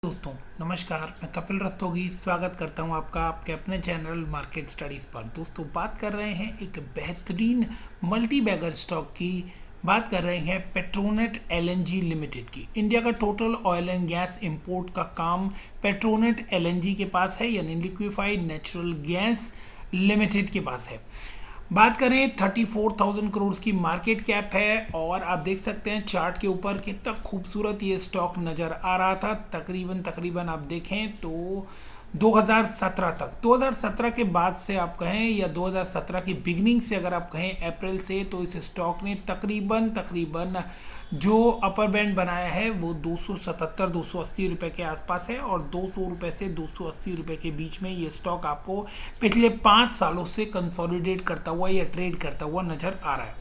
दोस्तों नमस्कार, मैं कपिल रस्तोगी स्वागत करता हूं आपका आपके अपने चैनल मार्केट स्टडीज़ पर। दोस्तों बात कर रहे हैं एक बेहतरीन मल्टी बैगर स्टॉक की। बात कर रहे हैं पेट्रोनेट एलएनजी लिमिटेड की। इंडिया का total oil and gas import का काम पेट्रोनेट एलएनजी के पास है, यानी लिक्विफाइड नेचुरल गैस लिमिटेड के पास है। बात करें 34,000 करोड़ की मार्केट कैप है और आप देख सकते हैं चार्ट के ऊपर कितना खूबसूरत ये स्टॉक नज़र आ रहा था। तकरीबन आप देखें तो 2017 के बाद से आप कहें या 2017 की बिगनिंग से अगर आप कहें अप्रैल से, तो इस स्टॉक ने तकरीबन जो अपर बैंड बनाया है वो 280 रुपए के आसपास है और 200 रुपए से 280 रुपए के बीच में ये स्टॉक आपको पिछले 5 सालों से कंसोलिडेट करता हुआ या ट्रेड करता हुआ नजर आ रहा है।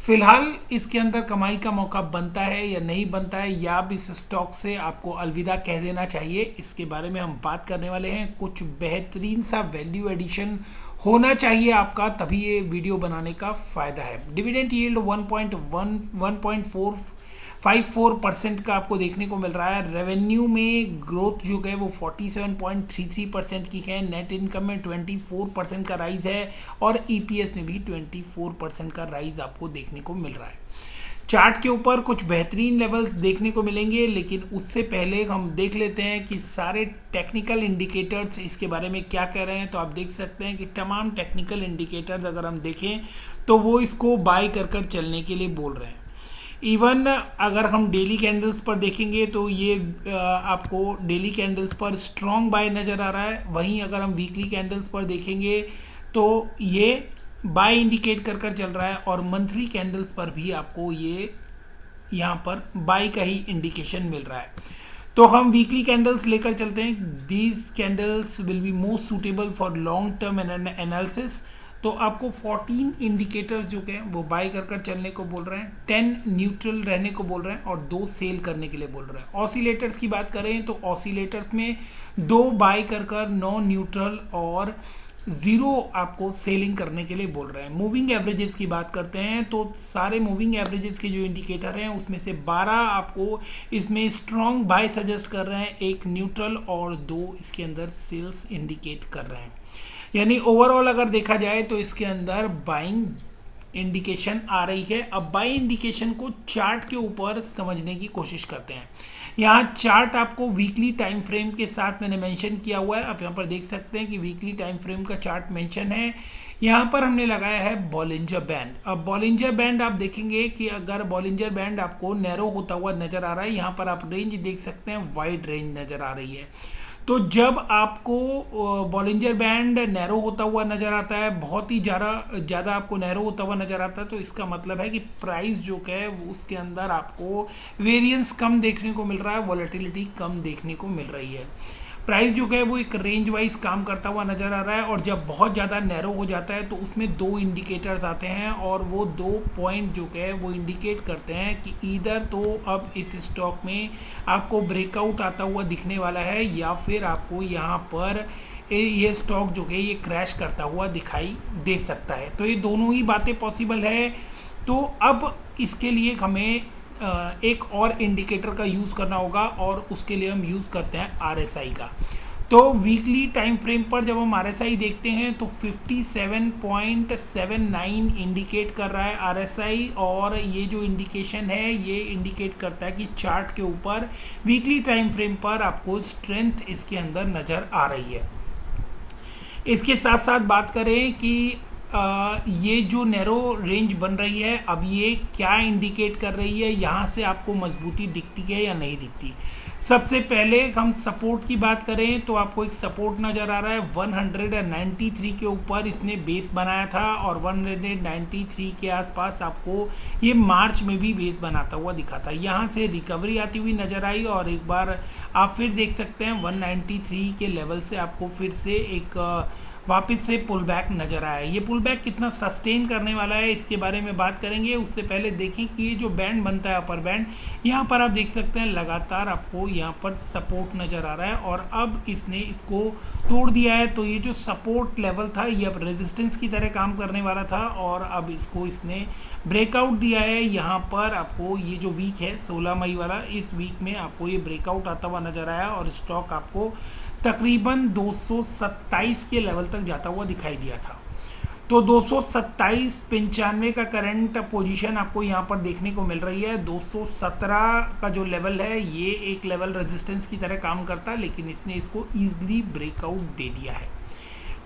फिलहाल इसके अंदर कमाई का मौका बनता है या नहीं बनता है, या अब इस स्टॉक से आपको अलविदा कह देना चाहिए, इसके बारे में हम बात करने वाले हैं। कुछ बेहतरीन सा वैल्यू एडिशन होना चाहिए आपका, तभी ये वीडियो बनाने का फायदा है। डिविडेंड यील्ड 1.54% का आपको देखने को मिल रहा है। रेवेन्यू में ग्रोथ जो है वो 47.33% की है। नेट इनकम में 24% का राइज है और ईपीएस में भी 24% का राइज आपको देखने को मिल रहा है। चार्ट के ऊपर कुछ बेहतरीन लेवल्स देखने को मिलेंगे, लेकिन उससे पहले हम देख लेते हैं कि सारे टेक्निकल इंडिकेटर्स इसके बारे में क्या कह रहे हैं। तो आप देख सकते हैं कि तमाम टेक्निकल इंडिकेटर्स अगर हम देखें तो वो इसको बाय कर चलने के लिए बोल रहे हैं। इवन अगर हम डेली कैंडल्स पर देखेंगे तो ये आपको डेली कैंडल्स पर स्ट्रॉन्ग बाय नज़र आ रहा है। वहीं अगर हम वीकली कैंडल्स पर देखेंगे तो ये बाय इंडिकेट कर चल रहा है और मंथली कैंडल्स पर भी आपको ये यहाँ पर बाय का ही इंडिकेशन मिल रहा है। तो हम वीकली कैंडल्स लेकर चलते हैं। These candles will be most suitable for long term analysis. तो आपको 14 इंडिकेटर्स जो है वो बाय कर चलने को बोल रहे हैं, 10 न्यूट्रल रहने को बोल रहे हैं और 2 सेल करने के लिए बोल रहे हैं। ऑसिलेटर्स की बात करें तो ऑसिलेटर्स में 2 बाय कर 9 न्यूट्रल और 0 आपको सेलिंग करने के लिए बोल रहे हैं। मूविंग एवरेजेस की बात करते हैं तो सारे मूविंग एवरेजेस के जो इंडिकेटर हैं उसमें से 12 आपको इसमें स्ट्रॉन्ग बाय सजेस्ट कर रहे हैं, 1 न्यूट्रल और 2 इसके अंदर सेल्स इंडिकेट कर रहे हैं। यानी ओवरऑल अगर देखा जाए तो इसके अंदर बाइंग इंडिकेशन आ रही है। अब बाई इंडिकेशन को चार्ट के ऊपर समझने की कोशिश करते हैं। यहाँ चार्ट आपको वीकली टाइम फ्रेम के साथ मैंने मेंशन किया हुआ है। आप यहाँ पर देख सकते हैं कि वीकली टाइम फ्रेम का चार्ट मेंशन है। यहाँ पर हमने लगाया है बॉलिंजर बैंड। अब बॉलिंजर बैंड आप देखेंगे कि अगर बॉलिंजर बैंड आपको नैरो होता हुआ नजर आ रहा है, यहाँ पर आप रेंज देख सकते हैं वाइड रेंज नजर आ रही है। तो जब आपको बॉलिंजर बैंड नैरो होता हुआ नज़र आता है, बहुत ही ज़्यादा आपको नैरो होता हुआ नज़र आता है, तो इसका मतलब है कि प्राइस जो है उसके अंदर आपको वेरिएंस कम देखने को मिल रहा है, वॉलेटिलिटी कम देखने को मिल रही है। प्राइस जो है वो एक रेंज वाइज काम करता हुआ नज़र आ रहा है और जब बहुत ज़्यादा नैरो हो जाता है तो उसमें 2 इंडिकेटर्स आते हैं और वो 2 पॉइंट जो है वो इंडिकेट करते हैं कि इधर तो अब इस स्टॉक में आपको ब्रेकआउट आता हुआ दिखने वाला है या फिर आपको यहाँ पर ये स्टॉक जो है ये क्रैश करता हुआ दिखाई दे सकता है। तो ये दोनों ही बातें पॉसिबल है। तो अब इसके लिए हमें एक और इंडिकेटर का यूज़ करना होगा और उसके लिए हम यूज़ करते हैं आरएसआई का। तो वीकली टाइम फ्रेम पर जब हम आरएसआई देखते हैं तो 57.79 इंडिकेट कर रहा है आरएसआई और ये जो इंडिकेशन है ये इंडिकेट करता है कि चार्ट के ऊपर वीकली टाइम फ्रेम पर आपको स्ट्रेंथ इसके अंदर नज़र आ रही है। इसके साथ साथ बात करें कि ये जो नैरो रेंज बन रही है, अब ये क्या इंडिकेट कर रही है, यहाँ से आपको मजबूती दिखती है या नहीं दिखती। सबसे पहले हम सपोर्ट की बात करें तो आपको एक सपोर्ट नज़र आ रहा है 193 के ऊपर इसने बेस बनाया था और 193 के आसपास आपको ये मार्च में भी बेस बनाता हुआ दिखा था। यहाँ से रिकवरी आती हुई नज़र आई और एक बार आप फिर देख सकते हैं 193 के लेवल से आपको फिर से एक वापस से पुल बैक नज़र आया है। ये पुल बैक कितना सस्टेन करने वाला है इसके बारे में बात करेंगे। उससे पहले देखें कि ये जो बैंड बनता है अपर बैंड, यहाँ पर आप देख सकते हैं लगातार आपको यहाँ पर सपोर्ट नज़र आ रहा है और अब इसने इसको तोड़ दिया है। तो ये जो सपोर्ट लेवल था ये अब रेजिस्टेंस की तरह काम करने वाला था और अब इसको इसने ब्रेकआउट दिया है। यहाँ पर आपको ये जो वीक है 16 मई वाला, इस वीक में आपको ये ब्रेकआउट आता हुआ नज़र आया और स्टॉक आपको तकरीबन 227 के लेवल तक जाता हुआ दिखाई दिया था। तो 227.95 का करंट पोजीशन आपको यहाँ पर देखने को मिल रही है। 217 का जो लेवल है ये एक लेवल रेजिस्टेंस की तरह काम करता है, लेकिन इसने इसको ईजिली ब्रेकआउट दे दिया है।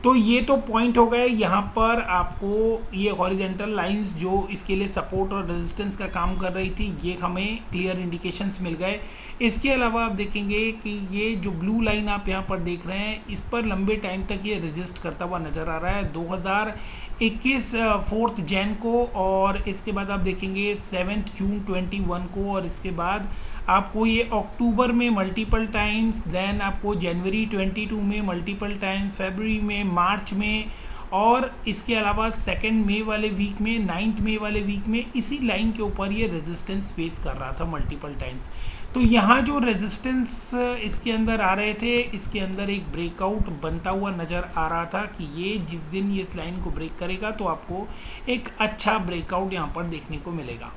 तो ये तो पॉइंट हो गए। यहाँ पर आपको ये हॉरिजेंटल लाइंस जो इसके लिए सपोर्ट और रेजिस्टेंस का काम कर रही थी, ये हमें क्लियर इंडिकेशंस मिल गए। इसके अलावा आप देखेंगे कि ये जो ब्लू लाइन आप यहाँ पर देख रहे हैं, इस पर लंबे टाइम तक ये रेजिस्ट करता हुआ नज़र आ रहा है 2021 4 जैन को, और इसके बाद आप देखेंगे 7 जून 21 को, और इसके बाद आपको ये अक्टूबर में मल्टीपल टाइम्स, देन आपको जनवरी 22 में मल्टीपल टाइम्स, फरवरी में, मार्च में, और इसके अलावा 2 मई वाले वीक में, 9 मई वाले वीक में इसी लाइन के ऊपर ये रेजिस्टेंस फेस कर रहा था मल्टीपल टाइम्स। तो यहाँ जो रेजिस्टेंस इसके अंदर आ रहे थे, इसके अंदर एक ब्रेकआउट बनता हुआ नज़र आ रहा था कि ये जिस दिन ये इस लाइन को ब्रेक करेगा तो आपको एक अच्छा ब्रेकआउट यहाँ पर देखने को मिलेगा।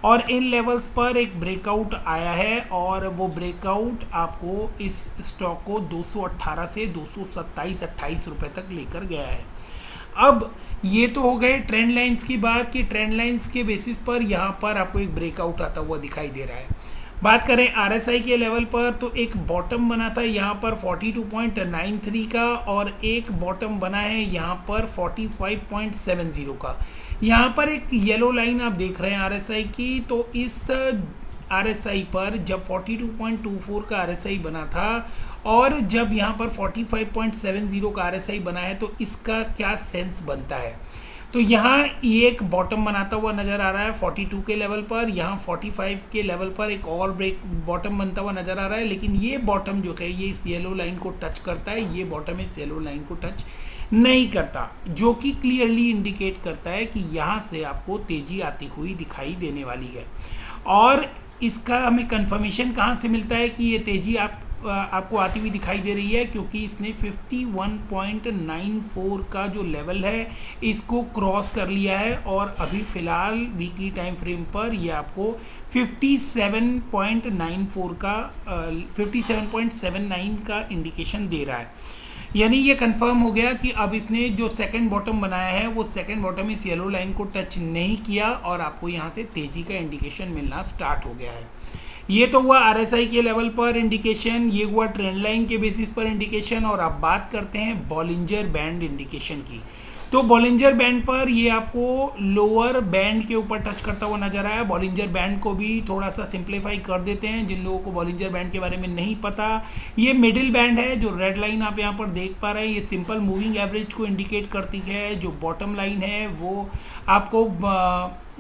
और इन लेवल्स पर एक ब्रेकआउट आया है और वो ब्रेकआउट आपको इस स्टॉक को 218 से 227-28 रुपये तक लेकर गया है। अब ये तो हो गए ट्रेंड लाइंस की बात कि ट्रेंड लाइंस के बेसिस पर यहाँ पर आपको एक ब्रेकआउट आता हुआ दिखाई दे रहा है। बात करें RSI के लेवल पर तो एक बॉटम बना था यहाँ पर 42.93 का और एक बॉटम बना है यहाँ पर 45.70 का। यहाँ पर एक येलो लाइन आप देख रहे हैं RSI की, तो इस RSI पर जब 42.24 का RSI बना था और जब यहाँ पर 45.70 का RSI बना है तो इसका क्या सेंस बनता है। तो यहाँ ये एक बॉटम बनाता हुआ नज़र आ रहा है 42 के लेवल पर, यहाँ 45 के लेवल पर एक और ब्रेक बॉटम बनता हुआ नज़र आ रहा है, लेकिन ये बॉटम जो है ये इस येलो लाइन को टच करता है, ये बॉटम इस येलो लाइन को टच नहीं करता, जो कि क्लियरली इंडिकेट करता है कि यहाँ से आपको तेज़ी आती हुई दिखाई देने वाली है। और इसका हमें कंफर्मेशन कहाँ से मिलता है कि ये तेज़ी आपको आती हुई दिखाई दे रही है, क्योंकि इसने 51.94 का जो लेवल है इसको क्रॉस कर लिया है और अभी फ़िलहाल वीकली टाइम फ्रेम पर ये आपको 57.94 का 57.79 का इंडिकेशन दे रहा है। यानी ये कंफर्म हो गया कि अब इसने जो सेकंड बॉटम बनाया है वो सेकंड बॉटम इस येलो लाइन को टच नहीं किया और आपको यहाँ से तेज़ी का इंडिकेशन मिलना स्टार्ट हो गया है। ये तो हुआ RSI के लेवल पर इंडिकेशन, ये हुआ ट्रेंड लाइन के बेसिस पर इंडिकेशन। और अब बात करते हैं बॉलिंजर बैंड इंडिकेशन की। तो बॉलिंजर बैंड पर ये आपको लोअर बैंड के ऊपर टच करता हुआ नजर आया। बॉलिंजर बैंड को भी थोड़ा सा सिंप्लीफाई कर देते हैं जिन लोगों को बॉलिंजर बैंड के बारे में नहीं पता। ये मिडिल बैंड है, जो रेड लाइन आप यहाँ पर देख पा रहे हैं ये सिंपल मूविंग एवरेज को इंडिकेट करती है। जो बॉटम लाइन है वो आपको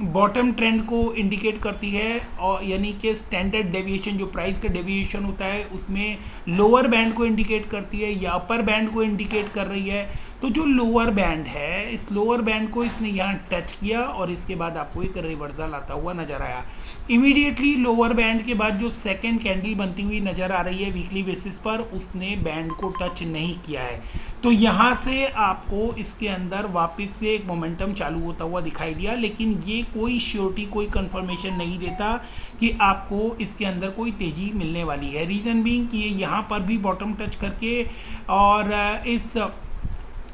बॉटम ट्रेंड को इंडिकेट करती है, और यानी कि स्टैंडर्ड डेविएशन जो प्राइस का डेविएशन होता है उसमें लोअर बैंड को इंडिकेट करती है या अपर बैंड को इंडिकेट कर रही है। तो जो लोअर बैंड है, इस लोअर बैंड को इसने यहाँ टच किया और इसके बाद आपको एक रिवर्सल आता हुआ नजर आया। इमीडिएटली लोअर बैंड के बाद जो सेकंड कैंडल बनती हुई नज़र आ रही है वीकली बेसिस पर, उसने बैंड को टच नहीं किया है। तो यहाँ से आपको इसके अंदर वापस से एक मोमेंटम चालू होता हुआ दिखाई दिया, लेकिन ये कोई श्योरिटी, कोई कंफर्मेशन नहीं देता कि आपको इसके अंदर कोई तेज़ी मिलने वाली है। रीज़न बीइंग कि ये यहाँ पर भी बॉटम टच करके और इस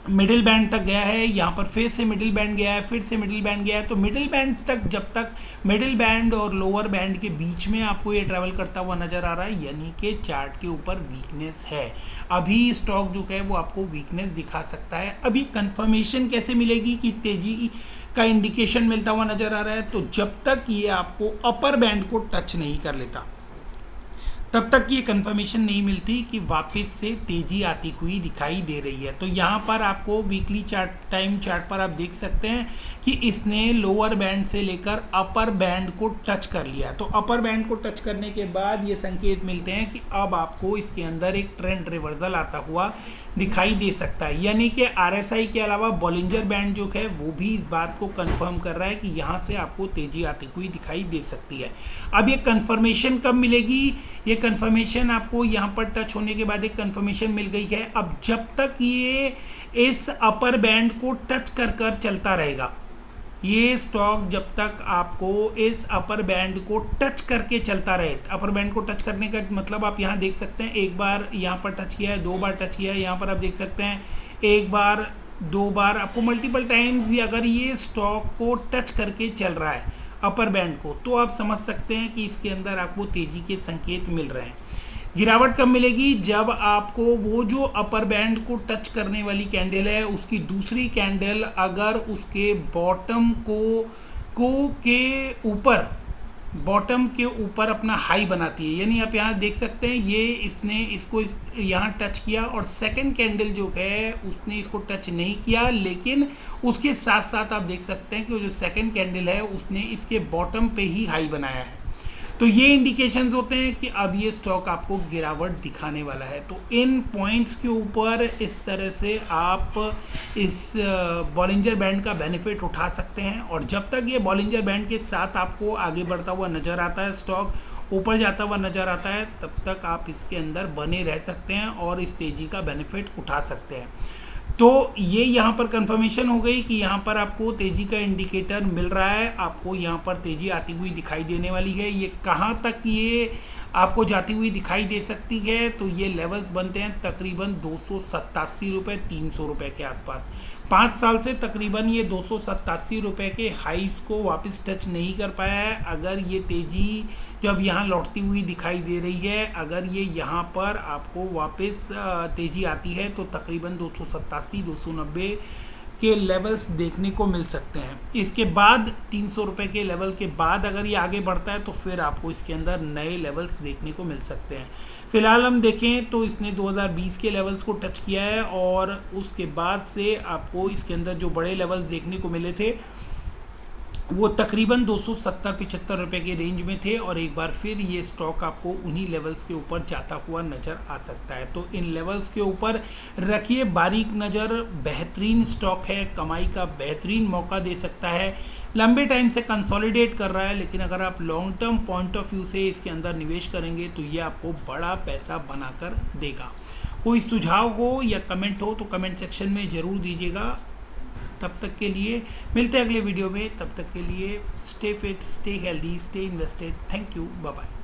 मिडिल बैंड तक गया है, यहाँ पर फिर से मिडिल बैंड गया है, फिर से मिडिल बैंड गया है। तो मिडिल बैंड तक, जब तक मिडिल बैंड और लोअर बैंड के बीच में आपको ये ट्रैवल करता हुआ नज़र आ रहा है, यानी कि चार्ट के ऊपर वीकनेस है। अभी स्टॉक जो है वो आपको वीकनेस दिखा सकता है। अभी कंफर्मेशन कैसे मिलेगी कि तेज़ी का इंडिकेशन मिलता हुआ नज़र आ रहा है, तो जब तक ये आपको अपर बैंड को टच नहीं कर लेता तब तक ये कंफर्मेशन नहीं मिलती कि वापस से तेजी आती हुई दिखाई दे रही है। तो यहाँ पर आपको वीकली चार्ट टाइम चार्ट पर आप देख सकते हैं कि इसने लोअर बैंड से लेकर अपर बैंड को टच कर लिया। तो अपर बैंड को टच करने के बाद ये संकेत मिलते हैं कि अब आपको इसके अंदर एक ट्रेंड रिवर्सल आता हुआ दिखाई दे सकता है, यानी कि RSI के अलावा बॉलिंजर बैंड जो है वो भी इस बात को कंफर्म कर रहा है कि यहाँ से आपको तेजी आती हुई दिखाई दे सकती है। अब ये कंफर्मेशन कब मिलेगी? ये कंफर्मेशन आपको यहाँ पर टच होने के बाद एक कंफर्मेशन मिल गई है। अब जब तक ये इस अपर बैंड को टच कर कर चलता रहेगा, ये स्टॉक जब तक आपको इस अपर बैंड को टच करके चलता रहे, अपर बैंड को टच करने का मतलब आप यहाँ देख सकते हैं, एक बार यहाँ पर टच किया है, 2 बार टच किया है, यहाँ पर आप देख सकते हैं 1 बार 2 बार, आपको मल्टीपल टाइम्स भी अगर ये स्टॉक को टच करके चल रहा है अपर बैंड को, तो आप समझ सकते हैं कि इसके अंदर आपको तेजी के संकेत मिल रहे हैं। गिरावट कब मिलेगी? जब आपको वो जो अपर बैंड को टच करने वाली कैंडल है उसकी दूसरी कैंडल अगर उसके बॉटम बॉटम के ऊपर अपना हाई बनाती है, यानी आप यहाँ देख सकते हैं ये इसने इसको यहाँ टच किया और सेकंड कैंडल जो है उसने इसको टच नहीं किया, लेकिन उसके साथ साथ आप देख सकते हैं कि वो जो सेकंड कैंडल है उसने इसके बॉटम पे ही हाई बनाया है। तो ये इंडिकेशंस होते हैं कि अब ये स्टॉक आपको गिरावट दिखाने वाला है। तो इन पॉइंट्स के ऊपर इस तरह से आप इस बॉलिंजर बैंड का बेनिफिट उठा सकते हैं, और जब तक ये बॉलिंजर बैंड के साथ आपको आगे बढ़ता हुआ नज़र आता है, स्टॉक ऊपर जाता हुआ नज़र आता है, तब तक आप इसके अंदर बने रह सकते हैं और इस तेज़ी का बेनिफिट उठा सकते हैं। तो ये यहाँ पर कंफर्मेशन हो गई कि यहाँ पर आपको तेज़ी का इंडिकेटर मिल रहा है, आपको यहाँ पर तेज़ी आती हुई दिखाई देने वाली है। ये कहाँ तक ये आपको जाती हुई दिखाई दे सकती है? तो ये लेवल्स बनते हैं तकरीबन 287 रुपये 300 रुपये के आसपास। 5 साल से तकरीबन ये 287 रुपये के हाइस को वापस टच नहीं कर पाया है। अगर ये तेज़ी जब यहाँ लौटती हुई दिखाई दे रही है, अगर ये यहाँ पर आपको वापस तेज़ी आती है तो तकरीबन 287 290 के लेवल्स देखने को मिल सकते हैं। इसके बाद 300 रुपये के लेवल के बाद अगर ये आगे बढ़ता है तो फिर आपको इसके अंदर नए लेवल्स देखने को मिल सकते हैं। फिलहाल हम देखें तो इसने 2020 के लेवल्स को टच किया है और उसके बाद से आपको इसके अंदर जो बड़े लेवल्स देखने को मिले थे वो तकरीबन 270-75 रुपये के रेंज में थे, और एक बार फिर ये स्टॉक आपको उन्हीं लेवल्स के ऊपर जाता हुआ नज़र आ सकता है। तो इन लेवल्स के ऊपर रखिए बारीक नज़र। बेहतरीन स्टॉक है, कमाई का बेहतरीन मौका दे सकता है, लंबे टाइम से कंसोलिडेट कर रहा है, लेकिन अगर आप long term point of view से इसके अंदर निवेश करेंगे तो ये आपको बड़ा पैसा बनाकर देगा। कोई सुझाव हो या कमेंट हो तो कमेंट सेक्शन में ज़रूर दीजिएगा। तब तक के लिए मिलते हैं अगले वीडियो में। तब तक के लिए stay fit, stay healthy, stay invested. Thank you, bye bye.